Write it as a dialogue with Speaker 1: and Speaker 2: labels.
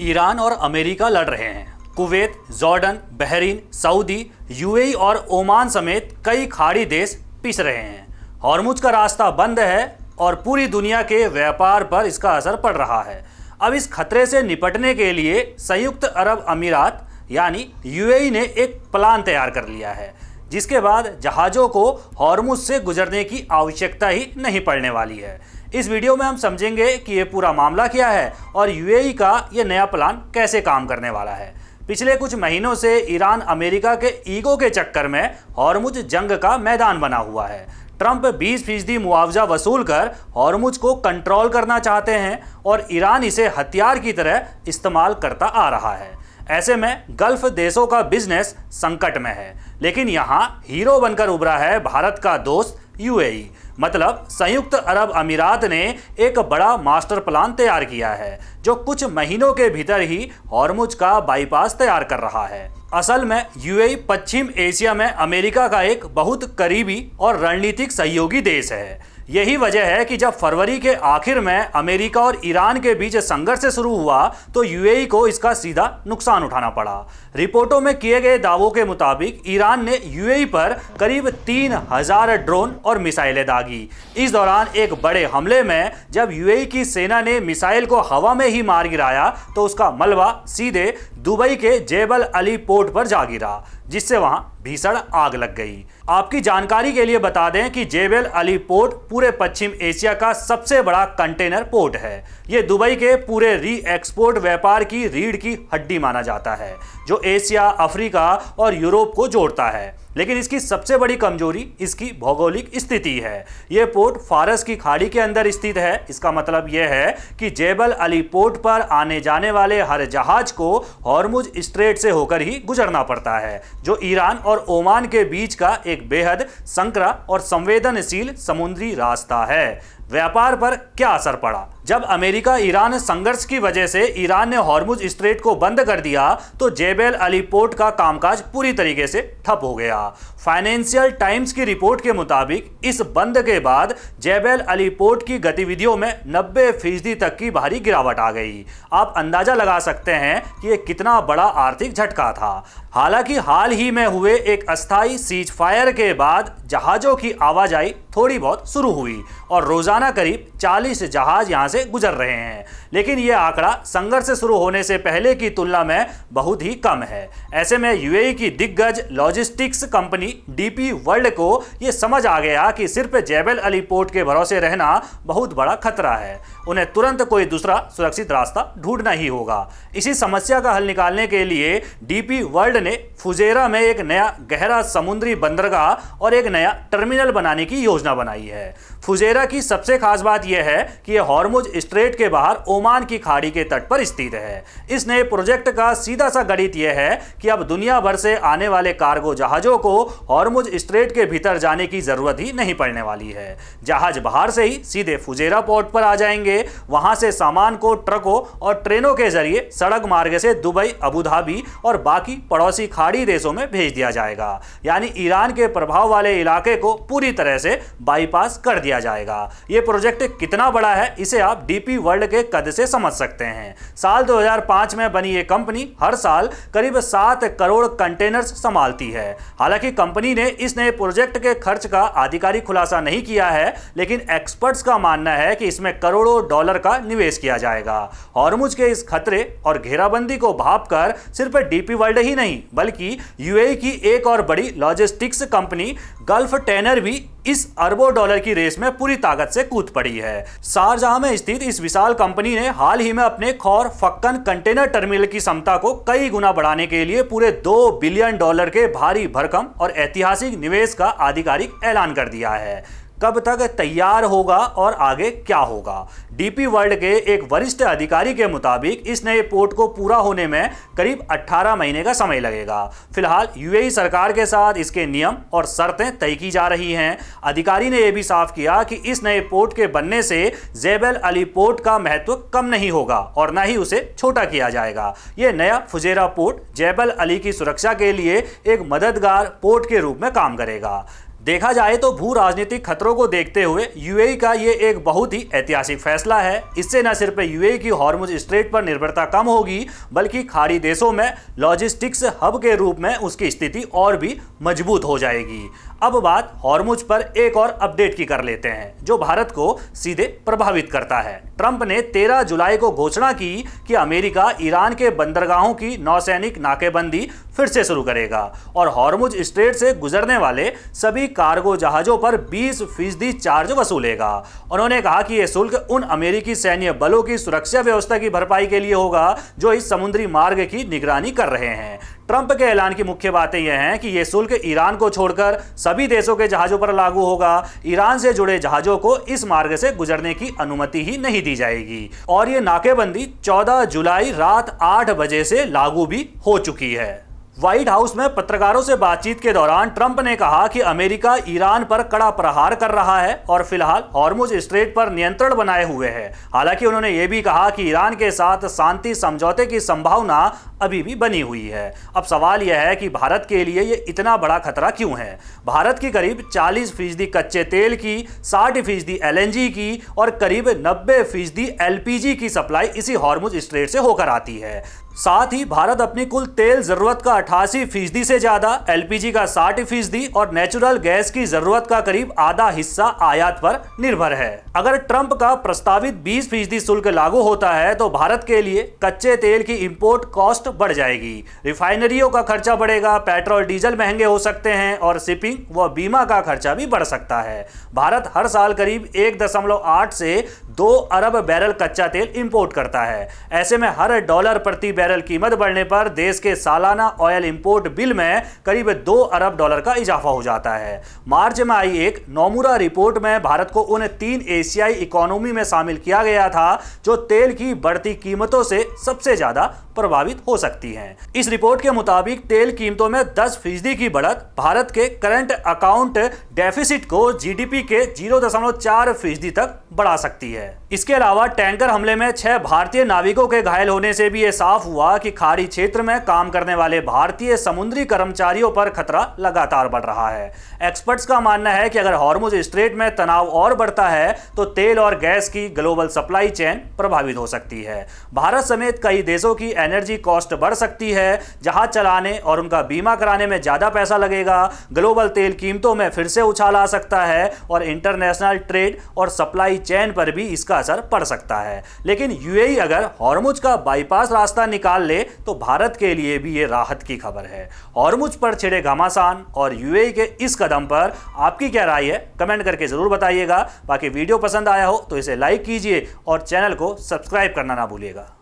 Speaker 1: Iran और America लड़ रहे हैं। Kuwait, Jordan, Bahrain, Saudi, UAE और ओमान समेत कई खाड़ी देश पिस रहे हैं। हॉर्मुज का रास्ता बंद है और पूरी दुनिया के व्यापार पर इसका असर पड़ रहा है। अब इस खतरे से निपटने के लिए संयुक्त अरब अमीरात यानी यूएई ने एक प्लान तैयार कर लिया है, जिसके बाद जहाज़ों को हॉर्मुज से गुजरने की आवश्यकता ही नहीं पड़ने वाली है। इस वीडियो में हम समझेंगे कि ये पूरा मामला क्या है और यूएई का ये नया प्लान कैसे काम करने वाला है। पिछले कुछ महीनों से ईरान अमेरिका के ईगो के चक्कर में हॉर्मुज जंग का मैदान बना हुआ है। ट्रंप 20% मुआवजा वसूल कर हॉर्मुज को कंट्रोल करना चाहते हैं और ईरान इसे हथियार की तरह इस्तेमाल करता आ रहा है। ऐसे में गल्फ देशों का बिजनेस संकट में है, लेकिन यहाँ हीरो बनकर उभरा है भारत का दोस्त यूएई। मतलब संयुक्त अरब अमीरात ने एक बड़ा मास्टर प्लान तैयार किया है, जो कुछ महीनों के भीतर ही हॉर्मुज का बाईपास तैयार कर रहा है। असल में यूएई पश्चिम एशिया में अमेरिका का एक बहुत करीबी और रणनीतिक सहयोगी देश है। यही वजह है कि जब फरवरी के आखिर में अमेरिका और ईरान के बीच संघर्ष शुरू हुआ तो यूएई को इसका सीधा नुकसान उठाना पड़ा। रिपोर्टों में किए गए दावों के मुताबिक ईरान ने यूएई पर करीब 3000 ड्रोन और मिसाइलें दागी। इस दौरान एक बड़े हमले में जब यूएई की सेना ने मिसाइल को हवा में ही मार गिराया तो उसका मलबा सीधे दुबई के जेबल अली पोर्ट पर जा गिरा, जिससे वहां भीषण आग लग गई। आपकी जानकारी के लिए बता दें कि जेबल अली पोर्ट पूरे पश्चिम एशिया का सबसे बड़ा कंटेनर पोर्ट है। ये दुबई के पूरे री एक्सपोर्ट व्यापार की रीढ़ की हड्डी माना जाता है, जो एशिया, अफ्रीका और यूरोप को जोड़ता है। लेकिन इसकी सबसे बड़ी कमजोरी इसकी भौगोलिक स्थिति है। यह पोर्ट फारस की खाड़ी के अंदर स्थित है। इसका मतलब यह है कि जेबल अली पोर्ट पर आने जाने वाले हर जहाज को हॉर्मुज स्ट्रेट से होकर ही गुजरना पड़ता है, जो ईरान और ओमान के बीच का एक बेहद संकरा और संवेदनशील समुद्री रास्ता है। व्यापार पर क्या असर पड़ा? जब अमेरिका ईरान संघर्ष की वजह से ईरान ने हॉर्मुज स्ट्रेट को बंद कर दिया तो जेबल अली पोर्ट का कामकाज पूरी तरीके से ठप हो गया। फाइनेंशियल टाइम्स की रिपोर्ट के मुताबिक इस बंद के बाद जेबल अली पोर्ट की गतिविधियों में 90% तक की भारी गिरावट आ गई। आप अंदाजा लगा सकते हैं कि यह कितना बड़ा आर्थिक झटका था। हालांकि हाल ही में हुए एक अस्थायी सीज फायर के बाद जहाज़ों की आवाजाही थोड़ी बहुत शुरू हुई और रोजाना करीब 40 जहाज यहां से गुजर रहे हैं, लेकिन यह आंकड़ा संघर्ष शुरू होने से पहले की तुलना में बहुत ही कम है। ऐसे में यूएई की दिग्गज लॉजिस्टिक्स कंपनी डीपी वर्ल्ड को यह समझ आ गया कि सिर्फ जेबल अली पोर्ट के भरोसे रहना बहुत बड़ा खतरा है। उन्हें तुरंत कोई दूसरा सुरक्षित रास्ता ढूंढना ही होगा। इसी समस्या का हल निकालने के लिए डीपी वर्ल्ड ने फुजेरा में एक नया गहरा समुद्री बंदरगाह और एक नया टर्मिनल बनाने की योजना बनाई है। फुजेरा की सबसे खास बात यह है कि यह हॉर्मुज स्ट्रेट के बाहर ओमान की खाड़ी के तट पर स्थित है। इस नए प्रोजेक्ट का सीधा सा गणित यह है कि अब दुनिया भर से आने वाले कार्गो जहाजों को हॉर्मुज स्ट्रेट के भीतर जाने की जरूरत ही नहीं पड़ने वाली है। जहाज बाहर से ही सीधे फुजेरा पोर्ट पर आ जाएंगे। वहां से सामान को ट्रकों और ट्रेनों के जरिए सड़क मार्ग से दुबई, अबू धाबी और बाकी पड़ोसी खाड़ी देशों में भेज दिया जाएगा। यानी ईरान के प्रभाव वाले इलाके को पूरी तरह से बाईपास कर दिया जाएगा। यह प्रोजेक्ट कितना बड़ा है इसे आप डीपी वर्ल्ड के कद से समझ सकते हैं। साल 2005 में बनी ये कंपनी हर साल करीब 7 करोड़ कंटेनर्स संभालती है। हालांकि कंपनी ने इस नए प्रोजेक्ट के खर्च का आधिकारिक खुलासा नहीं किया है, लेकिन एक्सपर्ट्स का मानना है कि इसमें करोड़ों डॉलर का निवेश किया जाएगा। हॉर्मुज के इस खतरे और घेराबंदी को भांपकर सिर्फ डीपी वर्ल्ड ही नहीं बल्कि यूएई की एक और बड़ी लॉजिस्टिक्स कंपनी गल्फ टेनर भी इस अरबों डॉलर की रेस में पूरी ताकत से कूद पड़ी है। शारजाह में स्थित इस विशाल कंपनी ने हाल ही में अपने खौर फक्कन कंटेनर टर्मिनल की क्षमता को कई गुना बढ़ाने के लिए पूरे $2 बिलियन के भारी भरकम और ऐतिहासिक निवेश का आधिकारिक ऐलान कर दिया है। कब तक तैयार होगा और आगे क्या होगा? डीपी वर्ल्ड के एक वरिष्ठ अधिकारी के मुताबिक इस नए पोर्ट को पूरा होने में करीब 18 महीने का समय लगेगा। फिलहाल यूएई सरकार के साथ इसके नियम और शर्तें तय की जा रही हैं। अधिकारी ने यह भी साफ किया कि इस नए पोर्ट के बनने से जेबल अली पोर्ट का महत्व कम नहीं होगा और न ही उसे छोटा किया जाएगा। यह नया फुजेरा पोर्ट जेबल अली की सुरक्षा के लिए एक मददगार पोर्ट के रूप में काम करेगा। देखा जाए तो भू राजनीतिक खतरों को देखते हुए यूएई का ये एक बहुत ही ऐतिहासिक फैसला है। इससे न सिर्फ यूएई की हॉर्मुज स्ट्रेट पर निर्भरता कम होगी, बल्कि खाड़ी देशों में लॉजिस्टिक्स हब के रूप में उसकी स्थिति और भी मजबूत हो जाएगी। अब बात हॉर्मुज पर एक और अपडेट की कर लेते हैं, जो भारत को सीधे प्रभावित करता है। ट्रंप ने 13 जुलाई को घोषणा की कि अमेरिका ईरान के बंदरगाहों की नौसैनिक नाकेबंदी फिर से शुरू करेगा और हॉर्मुज स्ट्रेट से गुजरने वाले सभी कार्गो जहाजों पर 20% चार्ज वसूलेगा। उन्होंने कहा कि यह शुल्क उन अमेरिकी सैन्य बलों की सुरक्षा व्यवस्था की भरपाई के लिए होगा जो इस समुद्री मार्ग की निगरानी कर रहे हैं। ट्रंप के ऐलान की मुख्य बातें यह हैं कि यह शुल्क ईरान को छोड़कर सभी देशों के जहाजों पर लागू होगा। ईरान से जुड़े जहाजों को इस मार्ग से गुजरने की अनुमति ही नहीं दी जाएगी और यह नाकेबंदी 14 जुलाई रात 8 बजे से लागू भी हो चुकी है। व्हाइट हाउस में पत्रकारों से बातचीत के दौरान ट्रंप ने कहा कि अमेरिका ईरान पर कड़ा प्रहार कर रहा है और फिलहाल हॉर्मुज स्ट्रेट पर नियंत्रण बनाए हुए है। हालांकि उन्होंने यह भी कहा कि ईरान के साथ शांति समझौते की संभावना अभी भी बनी हुई है। अब सवाल यह है कि भारत के लिए ये इतना बड़ा खतरा क्यों है। भारत की करीब 40% कच्चे तेल की, 60% LNG की और करीब 90% LPG की सप्लाई इसी हॉर्मुज स्ट्रेट से होकर आती है। साथ ही भारत अपनी कुल तेल जरूरत का 88% से ज्यादा, LPG का 60% और नेचुरल गैस की जरूरत का करीब आधा हिस्सा आयात पर निर्भर है। अगर ट्रंप का प्रस्तावित 20% शुल्क लागू होता है तो भारत के लिए कच्चे तेल की इंपोर्ट कॉस्ट बढ़ जाएगी, रिफाइनरियों का खर्चा बढ़ेगा, पेट्रोल डीजल महंगे हो सकते हैं और शिपिंग व बीमा का खर्चा भी बढ़ सकता है। भारत हर साल करीब 1.8 से 2 अरब बैरल कच्चा तेल इंपोर्ट करता है। ऐसे में हर डॉलर प्रति बैरल कीमत बढ़ने पर देश के सालाना ऑयल इंपोर्ट बिल में करीब 2 अरब डॉलर का इजाफा हो जाता है। मार्च में आई एक नोमुरा रिपोर्ट में भारत को उन 3 एशियाई इकोनॉमी में शामिल किया गया था जो तेल की बढ़ती कीमतों से सबसे ज्यादा प्रभावित हो सकती हैं। इस रिपोर्ट के मुताबिक तेल कीमतों में 10% की बढ़त भारत के करंट अकाउंट डेफिसिट को GDP के 0.4% तक बढ़ा सकती है। इसके अलावा टैंकर हमले में 6 भारतीय नाविकों के घायल होने से भी यह साफ हुआ कि खाड़ी क्षेत्र में काम करने वाले भारतीय समुद्री कर्मचारियों पर खतरा लगातार बढ़ रहा है। एक्सपर्ट्स का मानना है कि अगर हॉर्मुज स्ट्रेट में तनाव और बढ़ता है तो तेल और गैस की ग्लोबल सप्लाई चेन प्रभावित हो सकती है। भारत समेत कई देशों की एनर्जी कॉस्ट बढ़ सकती है, जहाज चलाने और उनका बीमा कराने में ज्यादा पैसा लगेगा। ग्लोबल तेल कीमतों में फिर से उछाल आ सकता है और इंटरनेशनल ट्रेड और सप्लाई चेन पर भी इसका असर पड़ सकता है। लेकिन यूएई अगर हॉर्मुज का बाईपास रास्ता निकाल ले तो भारत के लिए भी ये राहत की खबर है। हॉर्मुज पर छिड़े घमासान और यूएई के इस कदम पर आपकी क्या राय है, कमेंट करके जरूर बताइएगा। बाकी वीडियो पसंद आया हो तो इसे लाइक कीजिए और चैनल को सब्सक्राइब करना ना भूलिएगा।